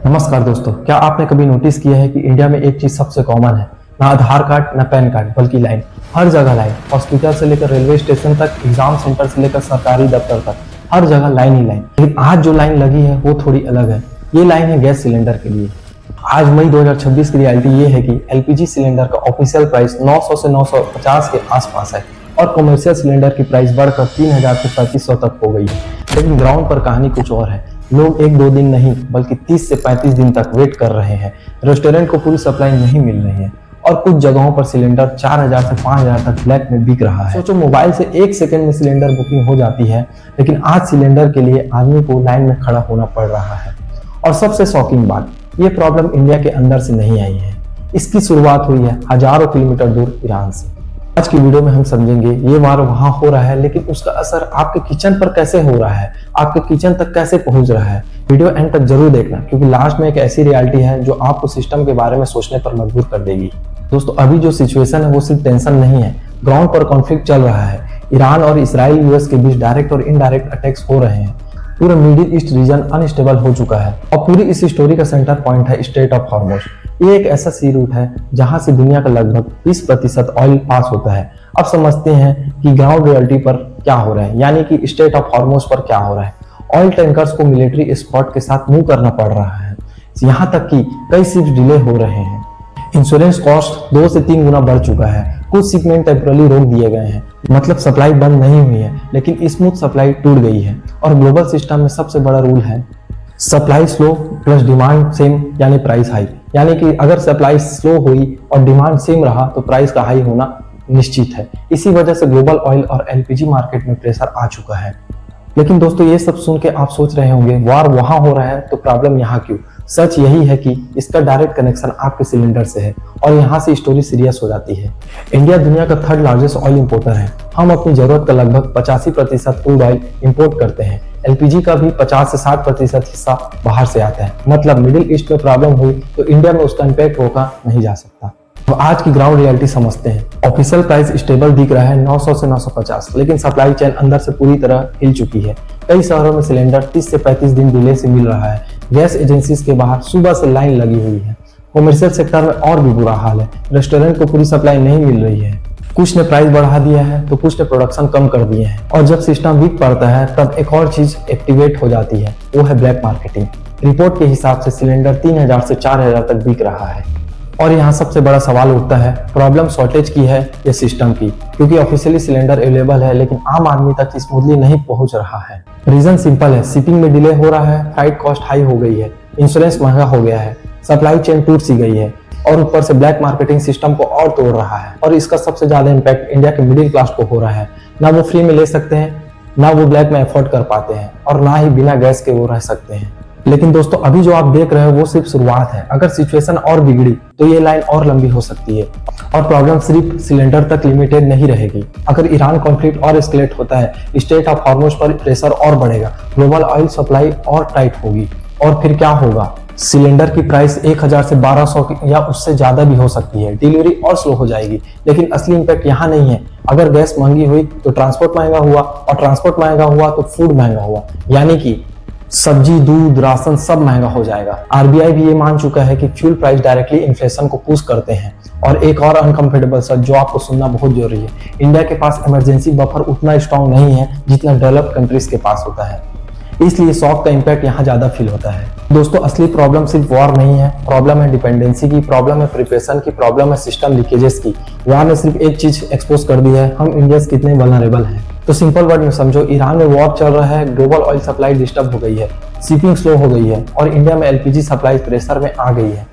नमस्कार दोस्तों, क्या आपने कभी नोटिस किया है कि इंडिया में एक चीज सबसे कॉमन है, ना आधार कार्ड ना पैन कार्ड बल्कि लाइन। हर जगह लाइन, हॉस्पिटल से लेकर रेलवे स्टेशन तक, एग्जाम सेंटर से लेकर सरकारी दफ्तर तक, हर जगह लाइन ही लाइन। लेकिन आज जो लाइन लगी है वो थोड़ी अलग है। ये लाइन है गैस सिलेंडर के लिए। आज मई 2026 की रियलिटी ये है कि एलपीजी सिलेंडर का ऑफिशियल प्राइस 900 से 950 के आसपास है और कमर्शियल सिलेंडर की प्राइस बढ़कर 3000 से 3500 तक हो गई है। लेकिन ग्राउंड पर कहानी कुछ और है। लोग एक दो दिन नहीं बल्कि 30 से 35 दिन तक वेट कर रहे हैं। रेस्टोरेंट को पूरी सप्लाई नहीं मिल रही है और कुछ जगहों पर सिलेंडर 4000 से 5000 तक ब्लैक में बिक रहा है। सोचो, मोबाइल से 1 सेकंड में सिलेंडर बुकिंग हो जाती है, लेकिन आज सिलेंडर के लिए आदमी को लाइन में खड़ा होना पड़ रहा है। और सबसे शॉकिंग बात, ये प्रॉब्लम इंडिया के अंदर से नहीं आई है। इसकी शुरुआत हुई है हजारों किलोमीटर दूर ईरान से। आज की वीडियो में हम समझेंगे ये वार वहां हो रहा है, लेकिन उसका असर आपके किचन पर कैसे हो रहा है, आपके किचन तक कैसे पहुंच रहा है। वीडियो एंड तक जरूर देखना, क्योंकि लास्ट में एक ऐसी रियलिटी है जो आपको सिस्टम के बारे में सोचने पर मजबूर कर देगी। दोस्तों, अभी जो सिचुएशन है वो सिर्फ टेंशन नहीं है, ग्राउंड पर कॉन्फ्लिक्ट चल रहा है। ईरान और इसराइल यूएस के बीच डायरेक्ट और इनडायरेक्ट अटैक्स हो रहे हैं। पूरा मिडिल ईस्ट रीजन अनस्टेबल हो चुका है और पूरी इस स्टोरी का सेंटर पॉइंट है स्ट्रेट ऑफ हॉर्मुज। ये एक ऐसा सी रूट है जहां से दुनिया का लगभग 20% ऑयल पास होता है। अब समझते हैं कि ग्राउंड रियलिटी पर क्या हो रहा है, यानी कि स्ट्रेट ऑफ हॉर्मुज पर क्या हो रहा है। ऑयल टैंकर्स को मिलिट्री स्कॉट के साथ मूव करना पड़ रहा है, यहाँ तक कि कई शिप्स डिले हो रहे हैं। इंश्योरेंस कॉस्ट 2 से 3 गुना बढ़ चुका है। कुछ शिपमेंट टेम्पररी रोक दिए गए हैं, मतलब सप्लाई बंद नहीं हुई है, लेकिन स्मूथ सप्लाई टूट गई है। और ग्लोबल सिस्टम में सबसे बड़ा रूल है supply slow plus demand same, यानी प्राइस हाई। यानी कि अगर सप्लाई स्लो हुई और डिमांड सेम रहा तो प्राइस का हाई होना निश्चित है। इसी वजह से ग्लोबल ऑयल और एलपीजी मार्केट में प्रेशर आ चुका है। लेकिन दोस्तों, ये सब सुन के आप सोच रहे होंगे वार वहां हो रहा है तो प्रॉब्लम यहाँ क्यों। सच यही है कि इसका डायरेक्ट कनेक्शन आपके सिलेंडर से है और यहाँ से स्टोरी सीरियस हो जाती है। इंडिया दुनिया का 3rd लार्जेस्ट ऑयल इंपोर्टर है। हम अपनी जरूरत का लगभग 85% क्रूड ऑयल इंपोर्ट करते हैं। एलपीजी का भी 50 से 60% हिस्सा बाहर से आता है। मतलब मिडिल ईस्ट में प्रॉब्लम हुई तो इंडिया में उसका इंपैक्ट रोका नहीं जा सकता। तो आज की ग्राउंड रियलिटी समझते हैं। ऑफिशियल प्राइस स्टेबल दिख रहा है 900 से 950, लेकिन सप्लाई चेन अंदर से पूरी तरह हिल चुकी है। कई शहरों में सिलेंडर 30 से 35 दिन डिले से मिल रहा है। गैस एजेंसीज के बाहर सुबह से लाइन लगी हुई है। कमर्शियल सेक्टर में और भी बुरा हाल है। रेस्टोरेंट को पूरी सप्लाई नहीं मिल रही है। कुछ ने प्राइस बढ़ा दिया है तो कुछ ने प्रोडक्शन कम कर दिए हैं। और जब सिस्टम वीक पड़ता है तब एक और चीज एक्टिवेट हो जाती है, वो है ब्लैक मार्केटिंग। रिपोर्ट के हिसाब से सिलेंडर 3000 से 4000 तक बिक रहा है। और यहाँ सबसे बड़ा सवाल उठता है, प्रॉब्लम शॉर्टेज की है या सिस्टम की, क्योंकि ऑफिशियली सिलेंडर अवेलेबल है लेकिन आम आदमी तक स्मूथली नहीं पहुंच रहा है। रीजन सिंपल है, शिपिंग में डिले हो रहा है, फ्लाइट कॉस्ट हाई हो गई है, इंश्योरेंस महंगा हो गया है, सप्लाई चेन टूट सी गई है और ऊपर से ब्लैक मार्केटिंग सिस्टम को और तोड़ रहा है। और इसका सबसे ज्यादा इम्पैक्ट इंडिया के मिडिल क्लास को हो रहा है। ना वो फ्री में ले सकते हैं, ना वो ब्लैक में अफोर्ड कर पाते हैं और ना ही बिना गैस के वो रह सकते हैं। लेकिन दोस्तों, अभी जो आप देख रहे हो वो सिर्फ शुरुआत है। अगर सिचुएशन और बिगड़ी तो ये लाइन और लंबी हो सकती है और प्रॉब्लम सिर्फ सिलेंडर तक लिमिटेड नहीं रहेगी। अगर ईरान कॉन्फ्लिक्ट और एस्केलेट होता है, स्ट्रेट ऑफ हॉर्मुज पर प्रेशर और बढ़ेगा, ग्लोबल ऑयल सप्लाई और टाइट होगी। और फिर क्या होगा? सिलेंडर की प्राइस 1000 से 1200 या उससे ज्यादा भी हो सकती है। डिलीवरी और स्लो हो जाएगी। लेकिन असली इंपैक्ट यहाँ नहीं है। अगर गैस महंगी हुई तो ट्रांसपोर्ट महंगा हुआ और ट्रांसपोर्ट महंगा हुआ तो फूड महंगा हुआ, यानी कि सब्जी, दूध, राशन सब महंगा हो जाएगा। आरबीआई भी ये मान चुका है कि फ्यूल प्राइस डायरेक्टली इन्फ्लेशन को पुश करते हैं। और एक और अनकंफर्टेबल सच जो आपको सुनना बहुत जरूरी है, इंडिया के पास इमरजेंसी बफर उतना स्ट्रांग नहीं है जितना डेवलप्ड कंट्रीज के पास होता है। इसलिए शॉक का इंपैक्ट यहाँ ज्यादा फील होता है। दोस्तों, असली प्रॉब्लम सिर्फ वॉर नहीं है, प्रॉब्लम है डिपेंडेंसी की, प्रॉब्लम है प्रिपरेशन की, प्रॉब्लम है सिस्टम लीकेजेस की। वॉर ने सिर्फ एक चीज एक्सपोज कर दी है, हम इंडियंस कितने वल्नरेबल हैं। तो सिंपल वर्ड में समझो, ईरान में वॉर चल रहा है, ग्लोबल ऑयल सप्लाई डिस्टर्ब हो गई है, शिपिंग स्लो हो गई है और इंडिया में एलपीजी सप्लाई प्रेशर में आ गई है।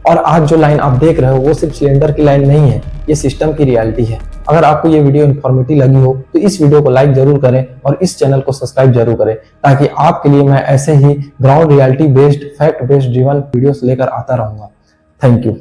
और आज जो लाइन आप देख रहे हो वो सिर्फ सिलेंडर की लाइन नहीं है, ये सिस्टम की रियलिटी है। अगर आपको ये वीडियो इन्फॉर्मेटिव लगी हो तो इस वीडियो को लाइक जरूर करें और इस चैनल को सब्सक्राइब जरूर करें, ताकि आपके लिए मैं ऐसे ही ground reality based, fact based driven videos लेकर आता रहूंगा। Thank you.